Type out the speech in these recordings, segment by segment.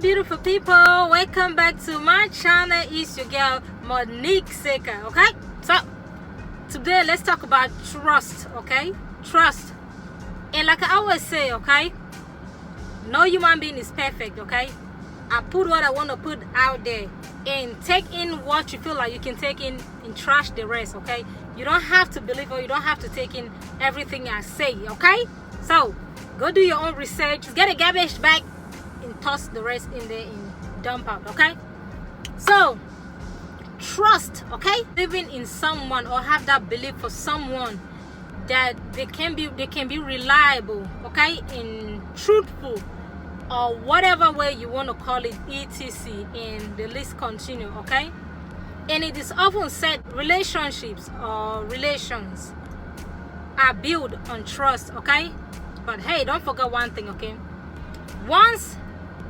beautiful people, welcome back to my channel. It's your girl Monique Seca. Okay, so today let's talk about trust. Okay, trust. And like I always say, okay, no human being is perfect. Okay, I put what I want to put out there and take in what you feel like you can take in and trash the rest. Okay, you don't have to believe or you don't have to take in everything I say. Okay, so go do your own research, get a garbage bag and toss the rest in there and dump out. Okay, so trust. Okay, living in someone or have that belief for someone that they can be reliable, okay, and truthful, or whatever way you want to call it, etc, and the list continue. Okay, and it is often said relationships or relations are built on trust. Okay, but hey, don't forget one thing. Okay, once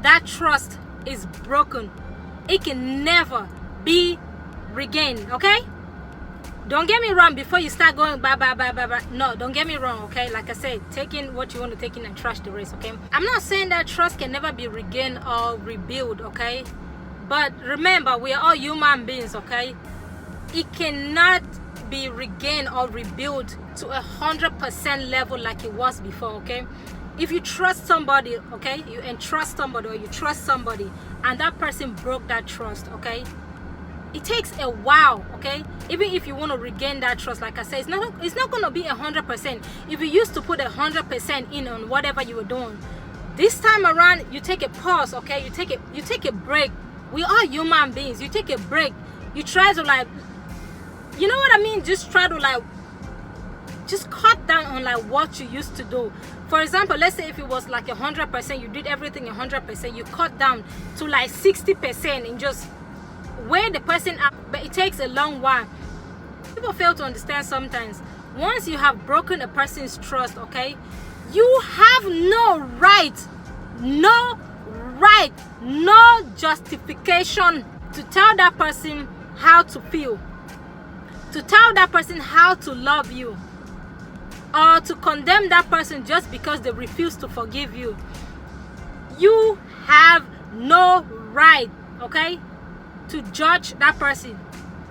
that trust is broken, it can never be regained. Okay, don't get me wrong. Before you start going bye, no, don't get me wrong. Okay, like I said, take in what you want to take in and trash the rest. Okay, I'm not saying that trust can never be regained or rebuilt. Okay, but remember, we are all human beings. Okay, it cannot be regained or rebuilt to 100% level like it was before. Okay, if you trust somebody, okay, you entrust somebody or you trust somebody and that person broke that trust, okay, it takes a while. Okay, even if you want to regain that trust, like I said, it's not going to be 100%. If you used to put 100% in on whatever you were doing, this time around you take a pause. Okay, you take a break. We are human beings. You take a break, you try to, like, you know what I mean, just try to, like, just cut down on like what you used to do. For example, let's say if it was like 100%, you did everything 100%, you cut down to like 60% and just weigh the person up. But it takes a long while. People fail to understand sometimes. Once you have broken a person's trust, okay, you have no justification to tell that person how to feel, to tell that person how to love you, or to condemn that person just because they refuse to forgive you. You have no right, okay, to judge that person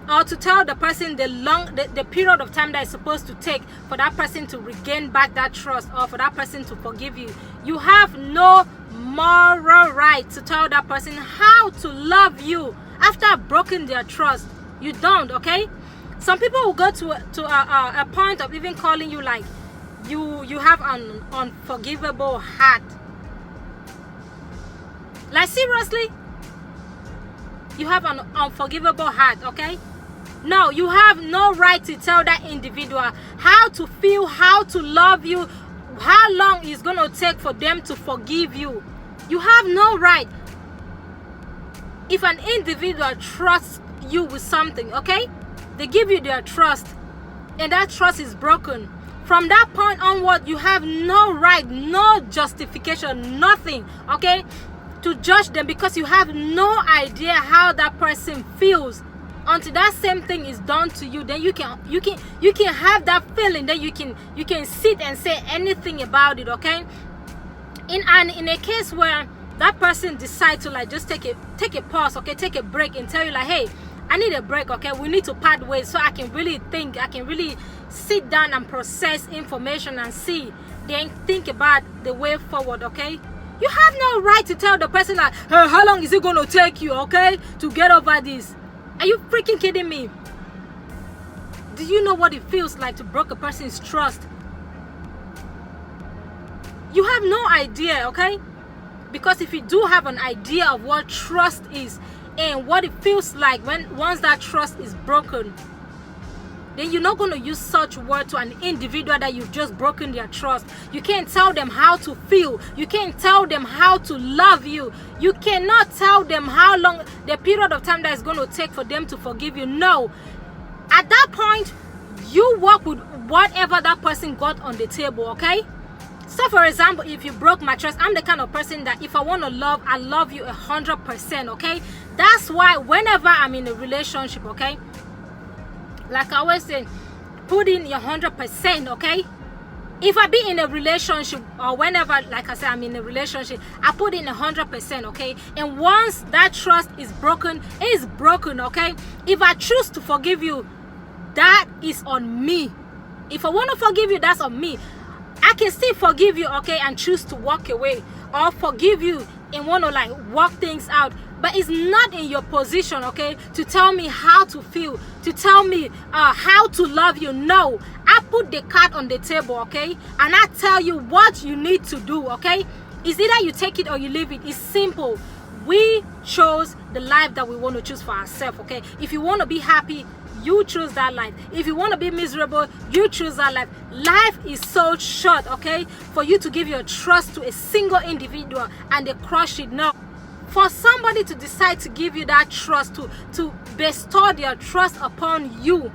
or to tell the person the period of time that is supposed to take for that person to regain back that trust or for that person to forgive you. You have no moral right to tell that person how to love you after broken their trust. You don't. Okay, some people will go to a point of even calling you like you have an unforgivable heart. Like, seriously, you have an unforgivable heart. Okay, no, you have no right to tell that individual how to feel, how to love you, how long it's gonna take for them to forgive you. You have no right. If an individual trusts you with something, okay, they give you their trust and that trust is broken, from that point onward you have no right, no justification, nothing, okay, to judge them, because you have no idea how that person feels until that same thing is done to you. Then you can have that feeling, then you can sit and say anything about it. Okay, in a case where that person decides to like just take a pause, okay, take a break and tell you like, hey, I need a break, okay, we need to part ways so I can really think, I can really sit down and process information and see, then think about the way forward. Okay, you have no right to tell the person like, hey, how long is it going to take you, okay, to get over this? Are you freaking kidding me? Do you know what it feels like to break a person's trust? You have no idea. Okay, because if you do have an idea of what trust is and what it feels like once that trust is broken, then you're not going to use such word to an individual that you've just broken their trust. You can't tell them how to feel. You can't tell them how to love you. You cannot tell them how long, the period of time that is going to take for them to forgive you. No. At that point, you work with whatever that person got on the table, okay? So for example, if you broke my trust, I'm the kind of person that if I want to love, I love you 100%, okay? That's why whenever I'm in a relationship, okay, like I always say, put in your 100%, okay? If I be in a relationship, or whenever, like I said, I'm in a relationship, I put in 100%, okay? And once that trust is broken, it's broken, okay? If I choose to forgive you, that is on me. If I want to forgive you, that's on me. I can still forgive you, okay, and choose to walk away, or forgive you and want to like work things out. But it's not in your position, okay, to tell me how to feel, to tell me how to love you. No, I put the card on the table, okay, and I tell you what you need to do, okay. It's either you take it or you leave it. It's simple. We chose the life that we want to choose for ourselves, okay. If you want to be happy, you choose that life. If you want to be miserable, you choose that life. Life is so short, okay, for you to give your trust to a single individual and they crush it. No. For somebody to decide to give you that trust, to bestow their trust upon you,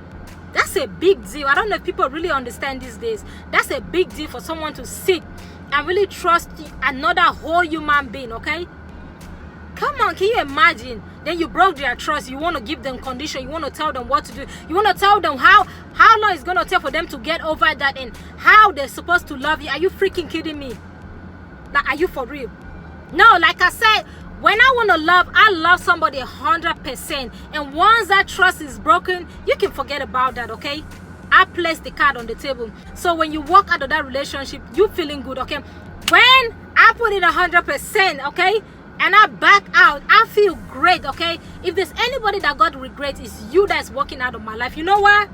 that's a big deal. I don't know if people really understand these days. That's a big deal for someone to sit and really trust another whole human being, okay? Come on, can you imagine? Then you broke their trust. You want to give them condition. You want to tell them what to do. You want to tell them how long it's going to take for them to get over that and how they're supposed to love you. Are you freaking kidding me? Like, are you for real? No, like I said, when I want to love, I love somebody 100%. And once that trust is broken, you can forget about that, okay? I place the card on the table. So when you walk out of that relationship, you feeling good, okay? When I put it 100%, okay? And I back out, I feel great, okay? If there's anybody that got regret, it's you that's walking out of my life. You know why?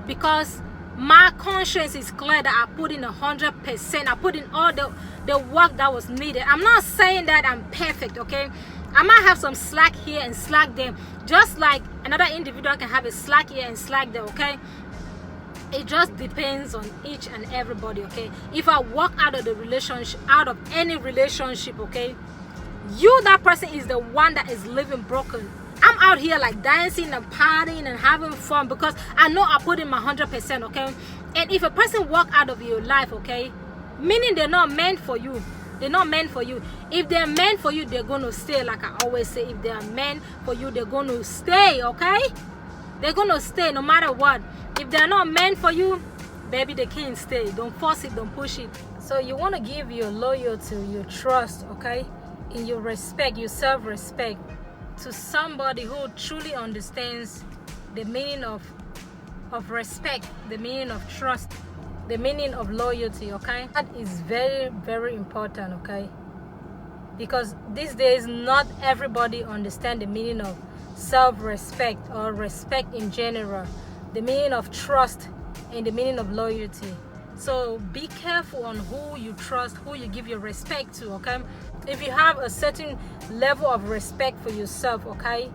Because my conscience is clear that I put in 100%. I put in all the work that was needed. I'm not saying that I'm perfect, okay? I might have some slack here and slack there, just like another individual can have a slack here and slack there, okay? It just depends on each and everybody, okay? If I walk out of the relationship, out of any relationship, okay, you, that person, is the one that is living broken. I'm out here like dancing and partying and having fun because I know I put in my 100%, okay? And if a person walk out of your life, okay, meaning they're not meant for you. They're not meant for you. If they're meant for you, they're going to stay. Like I always say, if they are meant for you, they're going to stay, okay? They're going to stay no matter what. If they're not meant for you, baby, they can't stay. Don't force it, don't push it. So you want to give your loyalty, your trust, okay, and your respect, your self-respect to somebody who truly understands the meaning of respect, the meaning of trust, the meaning of loyalty, okay? That is very, very important, okay? Because these days, not everybody understands the meaning of self-respect or respect in general, the meaning of trust and the meaning of loyalty. So be careful on who you trust, who you give your respect to, okay? If you have a certain level of respect for yourself, okay,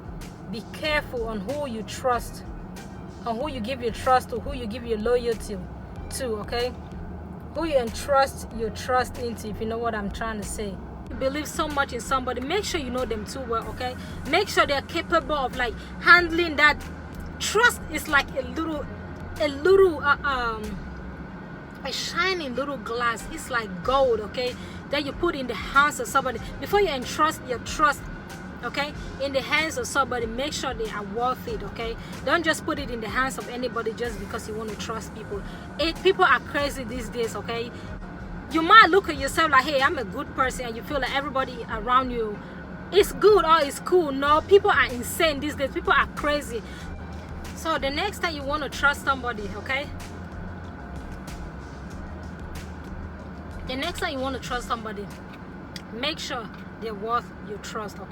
be careful on who you trust, on who you give your trust to, who you give your loyalty to, okay? Who you entrust your trust into, if you know what I'm trying to say. You believe so much in somebody, make sure you know them too well, okay? Make sure they're capable of like handling that. Trust is like a shining little glass. It's like gold, okay, that you put in the hands of somebody. Before you entrust your trust, okay, in the hands of somebody, make sure they are worth it, okay? Don't just put it in the hands of anybody just because you want to trust people. People are crazy these days, okay? You might look at yourself like, hey, I'm a good person, and you feel like everybody around you is good or is cool. No, people are insane these days. People are crazy. So the next time you want to trust somebody, okay, the next time you want to trust somebody, make sure they're worth your trust, okay?